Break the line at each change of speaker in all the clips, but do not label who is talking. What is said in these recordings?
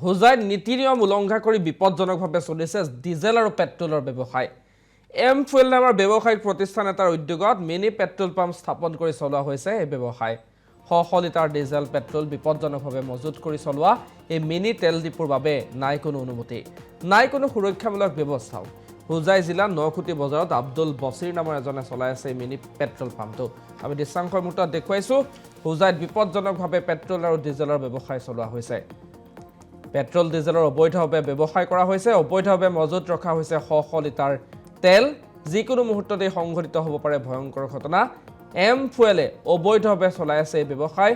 হোজাইত নীতি নিয়ম উলংঘা কৰি বিপদজনকভাৱে চলিছে ডিজেল আৰু পেট্ৰলৰ ব্যৱসায়। এম ফুয়েল নামৰ ব্যৱসায়িক প্ৰতিষ্ঠান এটাৰ উদ্যোগত মিনি পেট্ৰল পাম্প স্থাপন কৰি চলোৱা হৈছে এই ব্যৱসায়। শ লিটাৰ ডিজেল পেট্ৰল বিপদজনকভাৱে মজুত কৰি চলোৱা এই মিনি তেল ডিপুৰ বাবে নাই কোনো অনুমতি, নাই কোনো সুৰক্ষামূলক ব্যৱস্থাও। হোজাই জিলাৰ নখুটি বজাৰত আব্দুল বছিৰ নামৰ এজনে চলাই আছে এই মিনি পেট্ৰল পাম্পটো। আমি দৃশ্যাংশৰ মুহূৰ্তত দেখুৱাইছোঁ হোজাইত বিপদজনকভাৱে পেট্ৰল আৰু ডিজেলৰ ব্যৱসায় চলোৱা হৈছে। পেট্ৰল ডিজেলৰ অবৈধভাৱে ব্যৱসায় কৰা হৈছে, অবৈধভাৱে মজুত ৰখা হৈছে শ লিটাৰ তেল। যিকোনো মুহূৰ্ততে সংঘটিত হ'ব পাৰে ভয়ংকৰ ঘটনা। এম ফুয়েলে অবৈধভাৱে চলাই আছে এই ব্যৱসায়।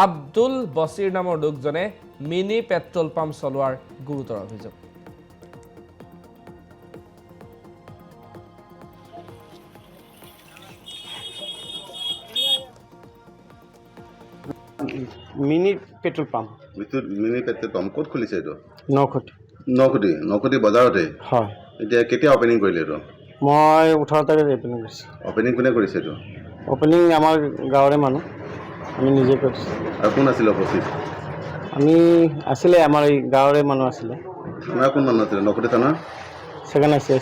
আব্দুল বছিৰ নামৰ লোকজনে মিনি পেট্ৰল পাম্প চলোৱাৰ গুৰুতৰ অভিযোগ।
Mini petrol pump
mini petrol pump ক'ত খুলিছে এইটো?
নখুটি
বজাৰতে।
হয়।
এতিয়া কেতিয়া অপেনিং কৰিলে এইটো?
মই 18 তাৰিখে অপেনিং কৰিছোঁ।
অপেনিং কোনে কৰিছে এইটো?
অপেনিং আমাৰ গাঁৱৰে মানুহ, আমি নিজে কৰিছোঁ।
আৰু কোন আছিলে উপস্থিত?
আমি আছিলে, আমাৰ এই গাঁৱৰে মানুহ আছিলে।
আপোনাৰ কোন মানুহ আছিলে? নখুটি থানা
ছেকেণ্ড আই চি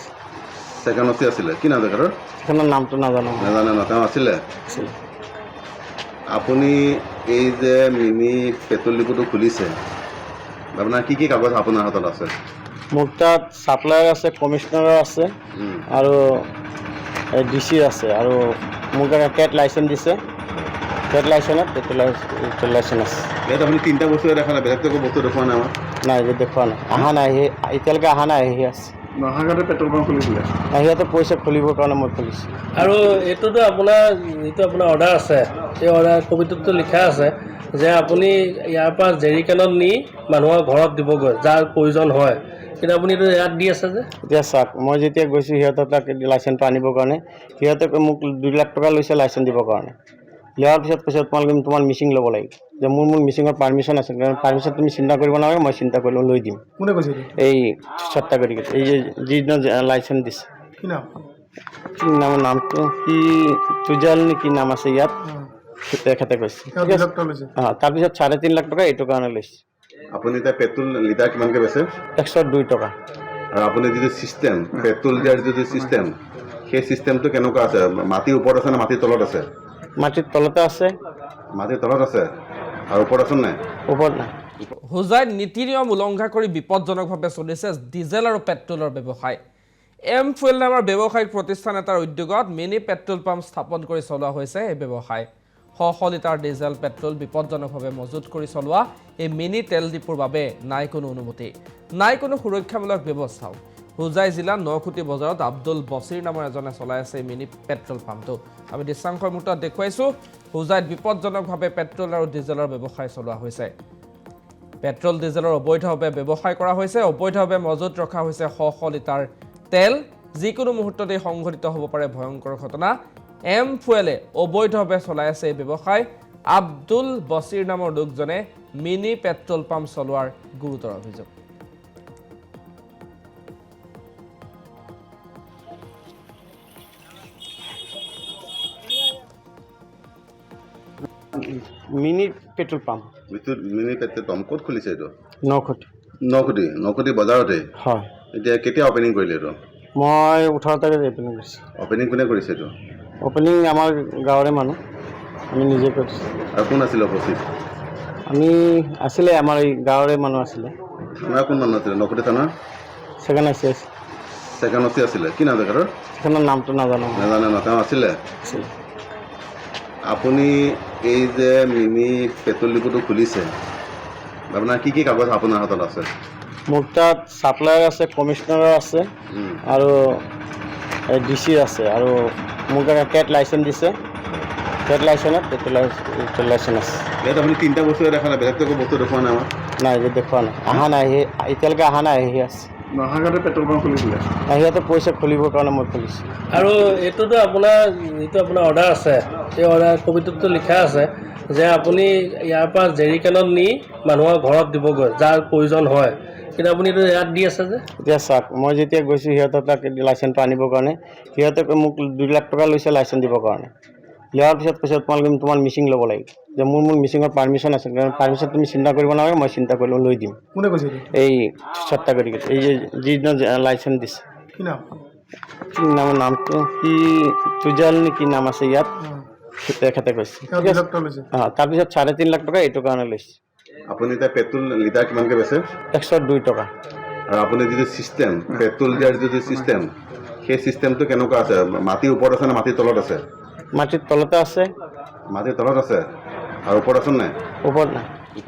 ছেকেণ্ড অচি আছিলে। কি নাম তেখেতৰ?
সেইখনৰ নামটো নাজানো।
নাজানে ন? তেওঁ আছিলে। আপুনি এই যে মিনি পেট্ৰল ডিপুটো খুলিছে, আপোনাৰ কি কি কাগজ আপোনাৰ হাতত আছে?
মোৰ তাত ছাপ্লায়াৰ আছে, কমিশ্যনাৰ আছে আৰু DC আছে, আৰু মোক টেট লাইচেঞ্চ দিছে। টেট লাইচেঞ্চত পেট্ৰল লাইচেঞ্চ আছে।
ইয়াত আপুনি তিনিটা বস্তুৱে দেখা নাই, বেলেগটো একো বস্তু দেখুওৱা নাই?
নাই, যে দেখুওৱা নাই, অহা নাই, এতিয়ালৈকে অহা নাই, আহি আছে।
নহাগাঁৱতে পেট্ৰল পাম্প খুলিছিলে?
সিহঁতে পইচা খুলিবৰ কাৰণে মই খুলিছোঁ।
আৰু এইটোতো আপোনাৰ যিটো আপোনাৰ অৰ্ডাৰ আছে, সেই অৰ্ডাৰ কপিটোতো লিখা আছে যে আপুনি ইয়াৰ পৰা জেৰিকেনত নি মানুহৰ ঘৰত দিবগৈ যাৰ প্ৰয়োজন হয়, কিন্তু আপুনি এইটো ইয়াত দি আছে যে।
এতিয়া চাওক, মই যেতিয়া গৈছোঁ সিহঁতৰ তাক লাইচেঞ্চটো আনিবৰ কাৰণে, সিহঁতে মোক 2 লাখ টকা লৈছে লাইচেঞ্চ দিবৰ কাৰণে। লোৱাৰ পিছত কৈছে তোমালোকে তোমাৰ মিচিং ল'ব লাগিব, যে মোৰ মিচিঙৰ পাৰ্মিশ্যন আছে, পাৰ্মিশ্যন তুমি চিন্তা কৰিব নালাগে, মই চিন্তা কৰি লৈ দিম।
কোনে কৈছে?
এই ছত্তাগৰি, এই যে যিদিনা লাইচেঞ্চ দিছে,
কি নাম?
কি নাম, নামটো কি তুজাল নে কি নাম আছে ইয়াত, তেখেতে কৈছে। তাৰপিছত 3.5 লাখ টকা এইটো কাৰণে লৈছে।
আপুনি এতিয়া পেট্ৰল লিটাৰ কিমানকৈ বেচে?
102 টকা।
আৰু আপুনি যিটো ছিষ্টেম, পেট্ৰল দিয়াৰ যিটো ছিষ্টেম, সেই ছিষ্টেমটো কেনেকুৱা আছে? মাটিৰ ওপৰত আছে নে মাটিৰ তলত আছে?
মাটিৰ তলতে আছে।
মাটিৰ তলত আছে আৰু ওপৰত আছে নাই?
ওপৰত নাই।
হোজাইত নীতি নিয়ম উলংঘা কৰি বিপদজনকভাৱে চলিছে ডিজেল আৰু পেট্ৰলৰ ব্যৱসায়। এম ফুয়েল নামৰ ব্যৱসায়িক প্ৰতিষ্ঠান এটাৰ উদ্যোগত মিনি পেট্ৰল পাম্প স্থাপন কৰি চলোৱা হৈছে এই ব্যৱসায়। শ লিটাৰ ডিজেল পেট্ৰল বিপদজনকভাৱে মজুত কৰি চলোৱা এই মিনি তেল ডিপুৰ বাবে নাই কোনো অনুমতি, নাই কোনো সুৰক্ষামূলক ব্যৱস্থাও। হোজাই জিলাৰ নখুটি বজাৰত আব্দুল বছিৰ নামৰ এজনে চলাই আছে এই মিনি পেট্ৰল পাম্পটো। আমি দৃশ্যাংশৰ মুহূৰ্তত দেখুৱাইছোঁ হোজাইত বিপদজনকভাৱে পেট্ৰল আৰু ডিজেলৰ ব্যৱসায় চলোৱা হৈছে। পেট্ৰল ডিজেলৰ অবৈধভাৱে ব্যৱসায় কৰা হৈছে, অবৈধভাৱে মজুত ৰখা হৈছে শ লিটাৰ তেল। যিকোনো মুহূৰ্ততে সংঘটিত হ'ব পাৰে ভয়ংকৰ ঘটনা। এম ফুয়েলে অবৈধভাৱে চলাই আছে এই ব্যৱসায়। আব্দুল বছিৰ নামৰ লোকজনে মিনি পেট্ৰল পাম্প চলোৱাৰ গুৰুতৰ অভিযোগ।
Mini petrol pump
mini petrol pump ক'ত খুলিছে এইটো?
নখুটি
বজাৰতে।
হয়।
এতিয়া কেতিয়া অপেনিং কৰিলে এইটো?
মই 18 তাৰিখে অপেনিং কৰিছোঁ।
অপেনিং কোনে কৰিছে এইটো?
অপেনিং আমাৰ গাঁৱৰে মানুহ, আমি নিজে কৰিছোঁ।
আৰু কোন আছিলে উপস্থিত?
আমি আছিলে, আমাৰ এই গাঁৱৰে মানুহ আছিলে।
আপোনাৰ কোন মানুহ আছিলে? নখুটি থানা
ছেকেণ্ড আই চি
ছেকেণ্ড অচি আছিলে। কি নাম তেখেতৰ?
সেইখনৰ নামটো নাজানো।
নাজানে ন? তেওঁ আছিলে। আপুনি এই যে মিনি পেট্ৰল ডিপুটো খুলিছে, আপোনাৰ কি কি কাগজ আপোনাৰ হাতত আছে?
মোৰ তাত ছাপ্লায়াৰ আছে, কমিশ্যনাৰ আছে আৰু DC আছে, আৰু মোক টেট লাইচেঞ্চ দিছে। টেট লাইচেঞ্চত পেট্ৰল লাইচেঞ্চ আছে।
ইয়াত আপুনি তিনিটা বস্তুৱে দেখা নাই, বেলেগটো একো বস্তু দেখুওৱা নাই?
নাই, যে দেখুওৱা নাই, অহা নাই, এতিয়ালৈকে অহা নাই, আহি আছে।
নহাগাঁৱতে পেট্ৰল পাম্প খুলিছিলে?
সিহঁতে পইচা খুলিবৰ কাৰণে মই খুলিছোঁ।
আৰু এইটোতো আপোনাৰ যিটো আপোনাৰ অৰ্ডাৰ আছে, সেই অৰ্ডাৰ কপিটোতো লিখা আছে যে আপুনি ইয়াৰ পৰা জেৰিকেনত নি মানুহৰ ঘৰত দিবগৈ যাৰ প্ৰয়োজন হয়, কিন্তু আপুনি এইটো ইয়াত দি আছে যে।
এতিয়া চাওক, মই যেতিয়া গৈছোঁ সিহঁতৰ তাক লাইচেঞ্চটো আনিবৰ কাৰণে, সিহঁতে মোক 2 লাখ টকা লৈছে লাইচেঞ্চ দিবৰ কাৰণে। লোৱাৰ পিছত কৈছে তোমালোকে তোমাৰ মিচিং ল'ব লাগিব, যে মোৰ মিচিঙৰ পাৰ্মিশ্যন আছে পাৰ্মিশ্যন তুমি চিন্তা কৰিব নালাগে মই চিন্তা কৰি লৈ দিম
কোনে কৈছে এইটো?
এই সত্তাগৰি এই যে যিদিনা লাইচেঞ্চ দিছে
কি নাম?
কি নামটো কি তুজাল নে কি নাম আছে ইয়াত তেখেতে কৈছে
তেওঁ 2 লাখ টকা লৈছে।
তাৰপিছত 3.5 লাখ টকা এইটো কাৰণে লৈছে
আপুনি এতিয়া পেট্ৰল লিটাৰ কিমানকৈ বেচে
102 টকা
আৰু আপুনি যিটো চিষ্টেম পেট্ৰল দিয়াৰ যিটো চিষ্টেম সেই চিষ্টেমটো কেনেকুৱা আছে মাটিৰ ওপৰত আছে নে মাটিৰ তলত আছে
মাটিৰ তলতে আছে
মাটিৰ তলত আছে আৰু ওপৰত আছে নাই
ওপৰত নাই